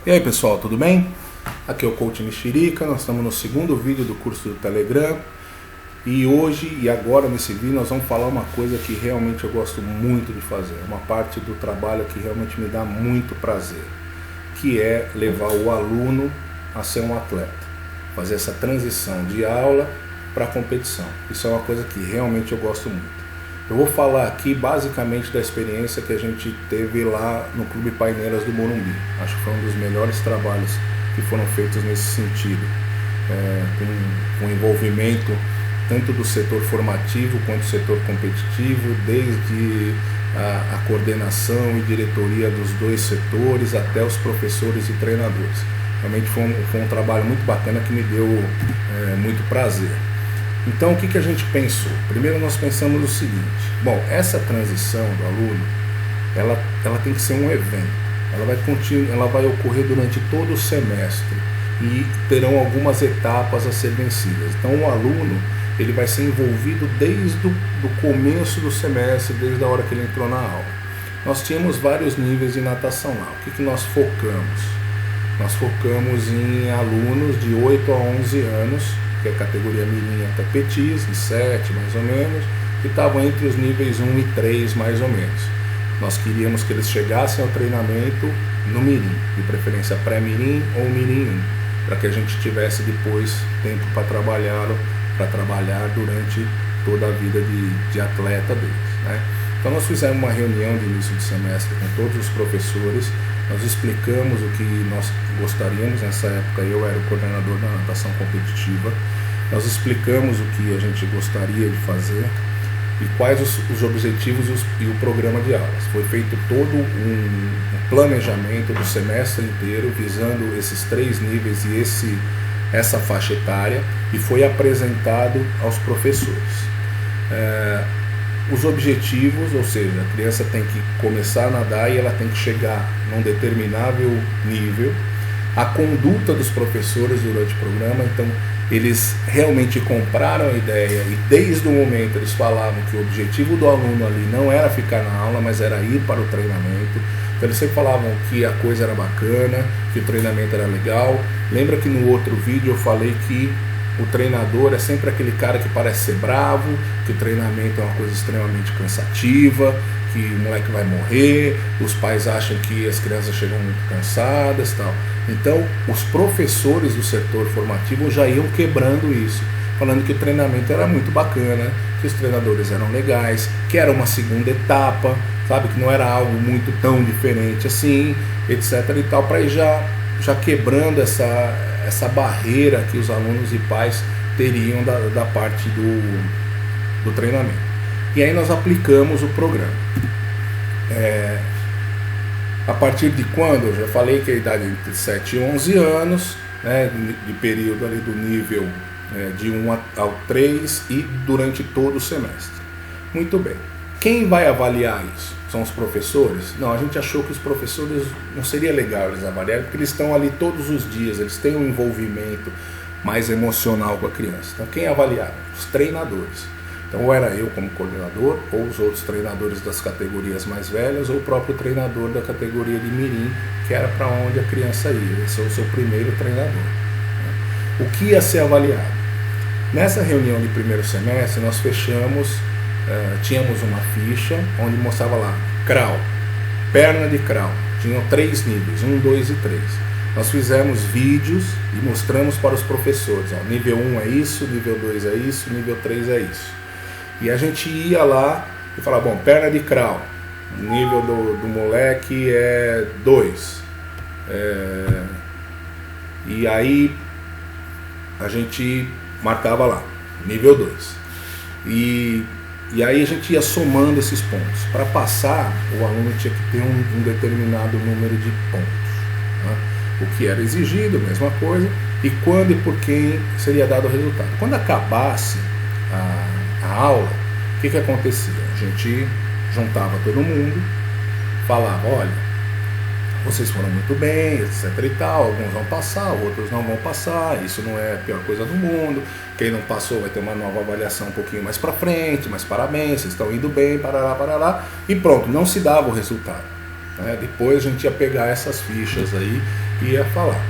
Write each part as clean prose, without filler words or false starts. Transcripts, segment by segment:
E aí pessoal, tudo bem? Aqui é o Coach Mexerica, nós estamos no segundo vídeo do curso do Telegram. E hoje e agora nesse vídeo nós vamos falar uma coisa que realmente eu gosto muito de fazer. Uma parte do trabalho que realmente me dá muito prazer, que é levar o aluno a ser um atleta. Fazer essa transição de aula para competição. Isso é uma coisa que realmente eu gosto muito. Eu vou falar aqui basicamente da experiência que a gente teve lá no Clube Paineiras do Morumbi. Acho que foi um dos melhores trabalhos que foram feitos nesse sentido, com envolvimento tanto do setor formativo quanto do setor competitivo, desde a coordenação e diretoria dos dois setores até os professores e treinadores. Realmente foi um trabalho muito bacana que me deu muito prazer. Então o que a gente pensou? Primeiro nós pensamos o seguinte: bom, essa transição do aluno, ela tem que ser um evento, ela vai ocorrer durante todo o semestre e terão algumas etapas a ser vencidas. Então o aluno, ele vai ser envolvido desde o começo do semestre, desde a hora que ele entrou na aula. Nós tínhamos vários níveis de natação lá. O que nós focamos? Nós focamos em alunos de 8 a 11 anos, que é a categoria mirim até petis, de 7 mais ou menos, que estavam entre os níveis 1 e 3 mais ou menos. Nós queríamos que eles chegassem ao treinamento no mirim, de preferência pré-mirim ou mirim 1, para que a gente tivesse depois tempo para trabalhar durante toda a vida de atleta deles, né? Então nós fizemos uma reunião de início de semestre com todos os professores, nós explicamos o que nós gostaríamos. Nessa época eu era o coordenador da natação competitiva. Nós explicamos o que a gente gostaria de fazer e quais os objetivos e o programa de aulas. Foi feito todo um planejamento do semestre inteiro, visando esses 3 níveis e essa faixa etária, e foi apresentado aos professores. Os objetivos, ou seja, a criança tem que começar a nadar e ela tem que chegar num determinável nível. A conduta dos professores durante o programa, então eles realmente compraram a ideia e desde o momento eles falavam que o objetivo do aluno ali não era ficar na aula, mas era ir para o treinamento. Então eles sempre falavam que a coisa era bacana, que o treinamento era legal. Lembra que no outro vídeo eu falei que o treinador é sempre aquele cara que parece ser bravo, que o treinamento é uma coisa extremamente cansativa, que o moleque vai morrer, os pais acham que as crianças chegam muito cansadas e tal. Então os professores do setor formativo já iam quebrando isso, falando que o treinamento era muito bacana, que os treinadores eram legais, que era uma segunda etapa, sabe, que não era algo muito tão diferente assim, etc e tal, para ir já quebrando essa barreira que os alunos e pais teriam da parte do treinamento. E aí nós aplicamos o programa. A partir de quando? Eu já falei que a idade é entre 7 e 11 anos, né, de período ali do nível de 1 ao 3 e durante todo o semestre. Muito bem. Quem vai avaliar isso? São os professores? Não, a gente achou que os professores não seria legal eles avaliarem, porque eles estão ali todos os dias, eles têm um envolvimento mais emocional com a criança. Então quem avaliava? Os treinadores. Então ou era eu como coordenador, ou os outros treinadores das categorias mais velhas, ou o próprio treinador da categoria de mirim, que era para onde a criança ia. Esse é o seu primeiro treinador. O que ia ser avaliado? Nessa reunião de primeiro semestre nós fechamos. Tínhamos uma ficha onde mostrava lá crawl, perna de crawl, tinham 3 níveis, 1, 2 e 3. Nós fizemos vídeos e mostramos para os professores, nível 1 é isso, nível 2 é isso, nível 3 é isso. E a gente ia lá e falava, bom, perna de crawl, o nível do moleque é 2. E aí a gente marcava lá, nível 2. E aí a gente ia somando esses pontos. Para passar, o aluno tinha que ter um determinado número de pontos, né? O que era exigido, mesma coisa, e quando e por quem seria dado o resultado. Quando acabasse a aula, o que acontecia? A gente juntava todo mundo, falava, olha, vocês foram muito bem, etc e tal, alguns vão passar, outros não vão passar, isso não é a pior coisa do mundo, quem não passou vai ter uma nova avaliação um pouquinho mais para frente, mas parabéns, vocês estão indo bem, parará, e pronto, não se dava o resultado. né? Depois a gente ia pegar essas fichas aí e ia falar.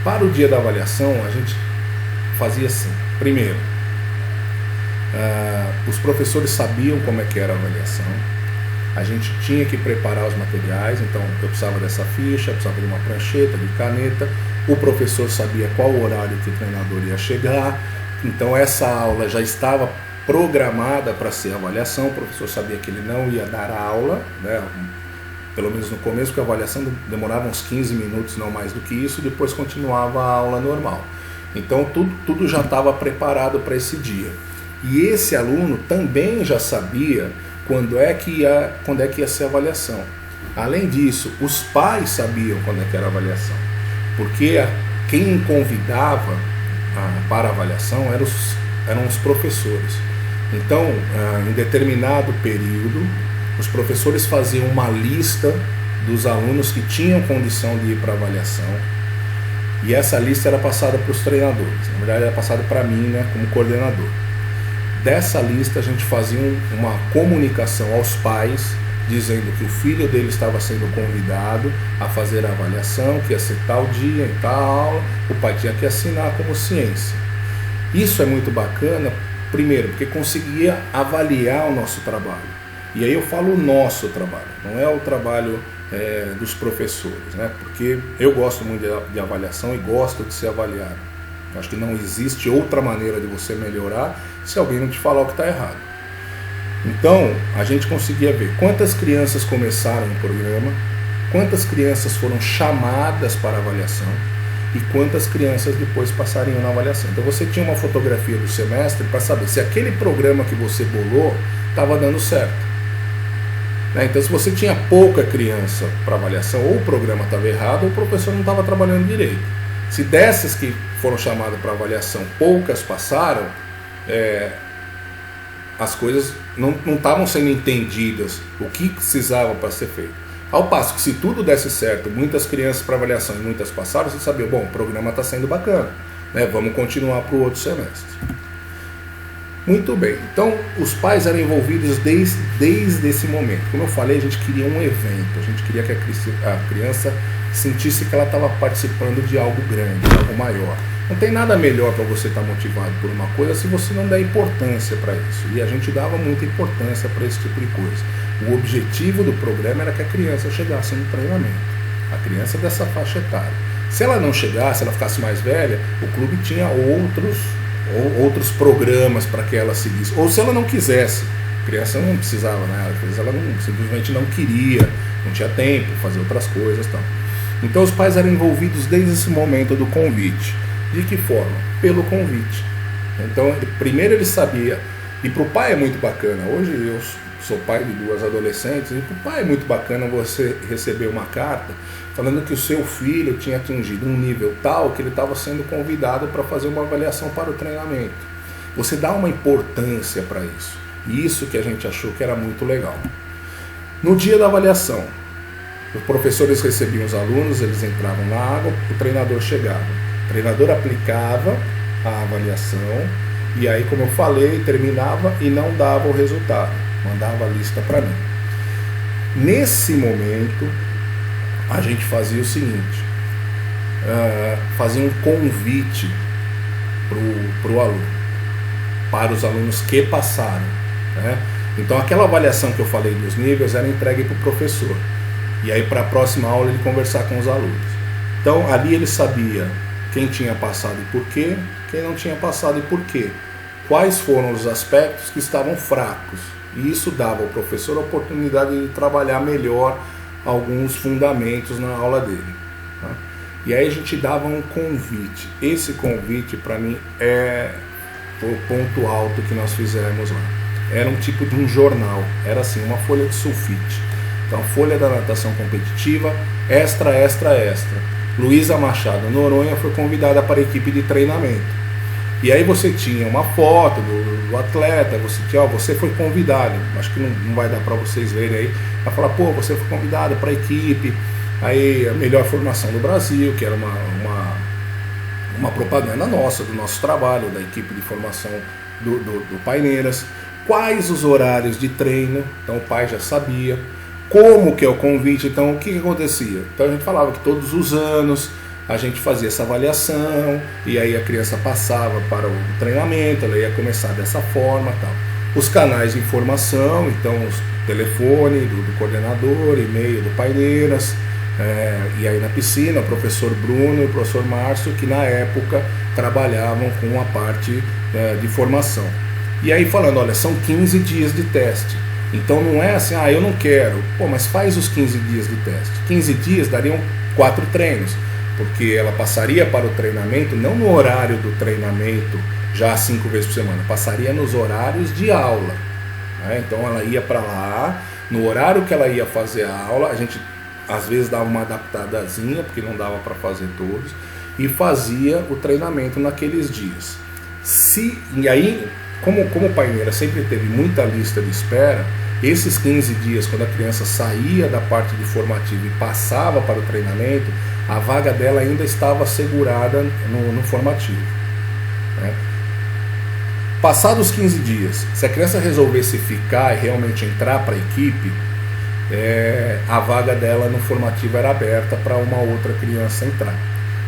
Para o dia da avaliação, a gente fazia assim. Primeiro, os professores sabiam como é que era a avaliação. A gente tinha que preparar os materiais, então eu precisava dessa ficha, precisava de uma prancheta, de caneta. O professor sabia qual o horário que o treinador ia chegar, então essa aula já estava programada para ser avaliação. O professor sabia que ele não ia dar aula, né? Pelo menos no começo, porque a avaliação demorava uns 15 minutos, não mais do que isso, depois continuava a aula normal. Então tudo já estava preparado para esse dia. E esse aluno também já sabia quando é que ia ser a avaliação. Além disso, os pais sabiam quando é que era a avaliação, porque quem convidava para a avaliação eram os professores. Então, em determinado período, os professores faziam uma lista dos alunos que tinham condição de ir para a avaliação, e essa lista era passada para os treinadores. Na verdade, era passada para mim, né, como coordenador. Dessa lista a gente fazia uma comunicação aos pais, dizendo que o filho dele estava sendo convidado a fazer a avaliação, que ia ser tal dia, em tal aula, o pai tinha que assinar como ciência. Isso é muito bacana, primeiro, porque conseguia avaliar o nosso trabalho. E aí eu falo o nosso trabalho, não é o trabalho dos professores, né? Porque eu gosto muito de avaliação e gosto de ser avaliado. Acho que não existe outra maneira de você melhorar se alguém não te falar o que está errado. Então, a gente conseguia ver quantas crianças começaram o programa, quantas crianças foram chamadas para avaliação e quantas crianças depois passariam na avaliação. Então você tinha uma fotografia do semestre para saber se aquele programa que você bolou estava dando certo. Então, se você tinha pouca criança para avaliação, ou o programa estava errado ou o professor não estava trabalhando direito. Se dessas que foram chamadas para avaliação, poucas passaram, as coisas não estavam sendo entendidas, o que precisava para ser feito. Ao passo que, se tudo desse certo, muitas crianças para avaliação e muitas passaram, você sabia, bom, o programa está sendo bacana, né? Vamos continuar para o outro semestre. Muito bem, então os pais eram envolvidos desde esse momento. Como eu falei, a gente queria um evento, a gente queria que a criança sentisse que ela estava participando de algo grande, de algo maior. Não tem nada melhor para você estar motivado por uma coisa se você não der importância para isso. E a gente dava muita importância para esse tipo de coisa. O objetivo do programa era que a criança chegasse no treinamento, a criança dessa faixa etária. Se ela não chegasse, ela ficasse mais velha, o clube tinha outros programas para que ela seguisse. Ou se ela não quisesse, a criança não precisava, né? Às vezes ela simplesmente não queria, não tinha tempo, fazer outras coisas, tal. Então os pais eram envolvidos desde esse momento do convite. De que forma? Pelo convite. Então, primeiro ele sabia, e para o pai é muito bacana, hoje eu sou pai de 2 adolescentes, e para o pai é muito bacana você receber uma carta falando que o seu filho tinha atingido um nível tal que ele estava sendo convidado para fazer uma avaliação para o treinamento. Você dá uma importância para isso. E isso que a gente achou que era muito legal. No dia da avaliação, os professores recebiam os alunos, eles entravam na água, o treinador chegava. O treinador aplicava a avaliação e aí, como eu falei, terminava e não dava o resultado. Mandava a lista para mim. Nesse momento, a gente fazia o seguinte, fazia um convite para o aluno, para os alunos que passaram, né? Então aquela avaliação que eu falei dos níveis era entregue para o professor, e aí para a próxima aula ele conversar com os alunos. Então ali ele sabia quem tinha passado e por quê, quem não tinha passado e por quê, quais foram os aspectos que estavam fracos, e isso dava ao professor a oportunidade de trabalhar melhor alguns fundamentos na aula dele, tá? E aí a gente dava um convite. Esse convite para mim foi o ponto alto que nós fizemos lá. Era um tipo de um jornal, era assim, uma folha de sulfite. Então, folha da natação competitiva, extra. Luísa Machado Noronha foi convidada para a equipe de treinamento. E aí você tinha uma foto do atleta, você foi convidado, acho que não vai dar para vocês verem aí, vai falar, pô, você foi convidado para a equipe, aí a melhor formação do Brasil, que era uma propaganda nossa, do nosso trabalho, da equipe de formação do Paineiras, quais os horários de treino, então o pai já sabia, Como que é o convite? Então, o que acontecia? Então a gente falava que todos os anos a gente fazia essa avaliação e aí a criança passava para o treinamento, ela ia começar dessa forma, tal. Os canais de informação, então o telefone do coordenador, e-mail do Paineiras, e aí na piscina o professor Bruno e o professor Márcio, que na época trabalhavam com a parte de formação. E aí falando, olha, são 15 dias de teste. Então não é assim, eu não quero. Pô, mas faz os 15 dias de teste. 15 dias dariam 4 treinos, porque ela passaria para o treinamento, não no horário do treinamento, já 5 vezes por semana, passaria nos horários de aula. Né? Então ela ia para lá, no horário que ela ia fazer a aula, a gente às vezes dava uma adaptadazinha, porque não dava para fazer todos, e fazia o treinamento naqueles dias. E aí, como o Paineira sempre teve muita lista de espera, esses 15 dias, quando a criança saía da parte de formativo e passava para o treinamento, a vaga dela ainda estava assegurada no formativo. Né? Passados os 15 dias, se a criança resolvesse ficar e realmente entrar para a equipe, a vaga dela no formativo era aberta para uma outra criança entrar.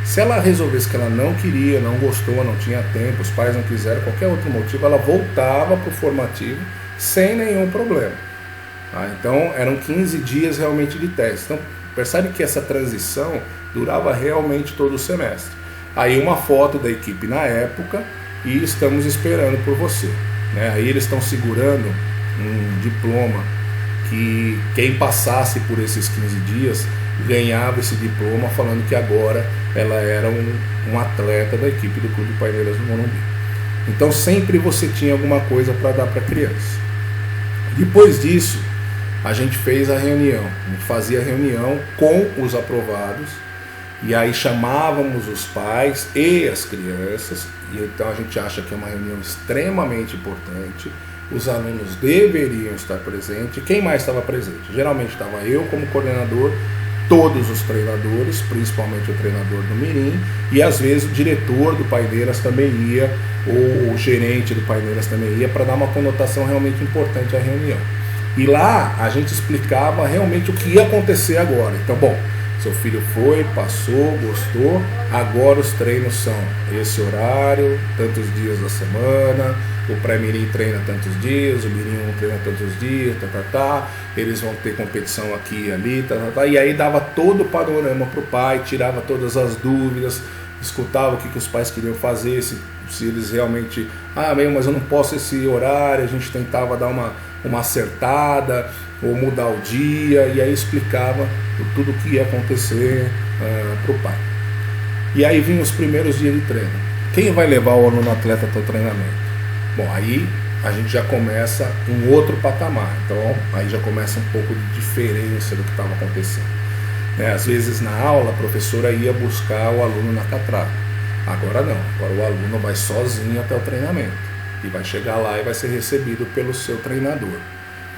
Se ela resolvesse que ela não queria, não gostou, não tinha tempo, os pais não quiseram, qualquer outro motivo, ela voltava para o formativo sem nenhum problema. Então eram 15 dias realmente de teste. Então percebe que essa transição durava realmente todo o semestre. Aí uma foto da equipe na época e estamos esperando por você. Né? Aí eles estão segurando um diploma que quem passasse por esses 15 dias ganhava esse diploma, falando que agora ela era um atleta da equipe do Clube Paineiras do Morumbi. Então sempre você tinha alguma coisa para dar para a criança. Depois disso, a gente fez a reunião, a gente fazia a reunião com os aprovados, e aí chamávamos os pais e as crianças, e então a gente acha que é uma reunião extremamente importante. Os alunos deveriam estar presentes. Quem mais estava presente? Geralmente estava eu como coordenador, todos os treinadores, principalmente o treinador do Mirim, e às vezes o diretor do Paineiras também ia, ou o gerente do Paineiras também ia, para dar uma conotação realmente importante à reunião. E lá a gente explicava realmente o que ia acontecer agora. Então, bom, seu filho foi, passou, gostou, agora os treinos são esse horário, tantos dias da semana, o pré-mirim treina tantos dias, o mirim treina tantos dias, eles vão ter competição aqui e ali, e aí dava todo o panorama para o pai, tirava todas as dúvidas, escutava o que os pais queriam fazer, se eles realmente, mas eu não posso esse horário, a gente tentava dar uma acertada, ou mudar o dia, e aí explicava tudo o que ia acontecer para o pai. E aí vinham os primeiros dias de treino. Quem vai levar o aluno atleta até o treinamento? Bom, aí a gente já começa um outro patamar, então aí já começa um pouco de diferença do que estava acontecendo. Às vezes na aula a professora ia buscar o aluno na catraca, agora não, agora o aluno vai sozinho até o treinamento, e vai chegar lá e vai ser recebido pelo seu treinador.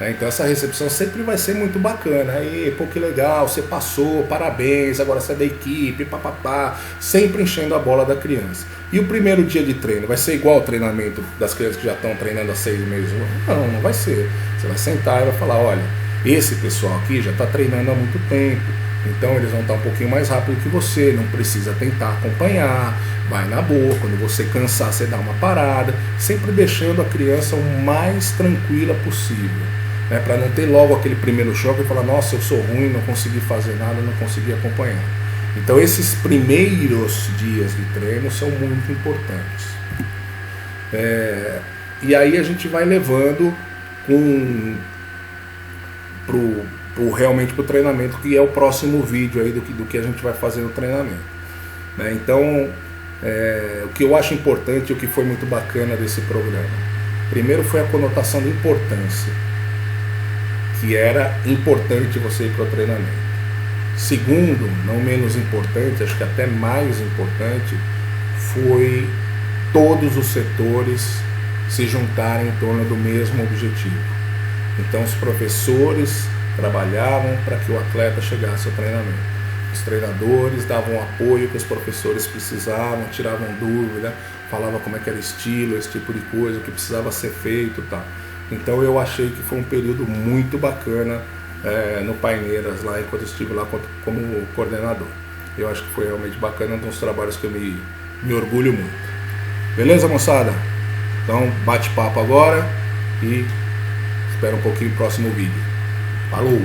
Então essa recepção sempre vai ser muito bacana. Aí, pô, que legal, você passou, parabéns, agora você é da equipe, papapá, sempre enchendo a bola da criança. E o primeiro dia de treino vai ser igual ao treinamento das crianças que já estão treinando há 6 meses? Não, não vai ser. Você vai sentar e vai falar, olha, esse pessoal aqui já está treinando há muito tempo, então eles vão estar um pouquinho mais rápido que você, não precisa tentar acompanhar, vai na boa, quando você cansar você dá uma parada, sempre deixando a criança o mais tranquila possível. Para não ter logo aquele primeiro choque e falar, nossa, eu sou ruim, não consegui fazer nada, não consegui acompanhar. Então esses primeiros dias de treino são muito importantes. E aí a gente vai levando realmente para o treinamento, que é o próximo vídeo aí do que a gente vai fazer no treinamento. Então, o que eu acho importante, o que foi muito bacana desse programa, primeiro foi a conotação da importância, que era importante você ir para o treinamento. Segundo, não menos importante, acho que até mais importante, foi todos os setores se juntarem em torno do mesmo objetivo. Então os professores trabalhavam para que o atleta chegasse ao treinamento. Os treinadores davam o apoio que os professores precisavam, tiravam dúvida, falavam como é que era o estilo, esse tipo de coisa, o que precisava ser feito e tal. Então eu achei que foi um período muito bacana no Paineiras lá, enquanto eu estive lá como coordenador. Eu acho que foi realmente bacana, um dos trabalhos que eu me orgulho muito. Beleza, moçada? Então, bate-papo agora e espera um pouquinho o próximo vídeo. Falou!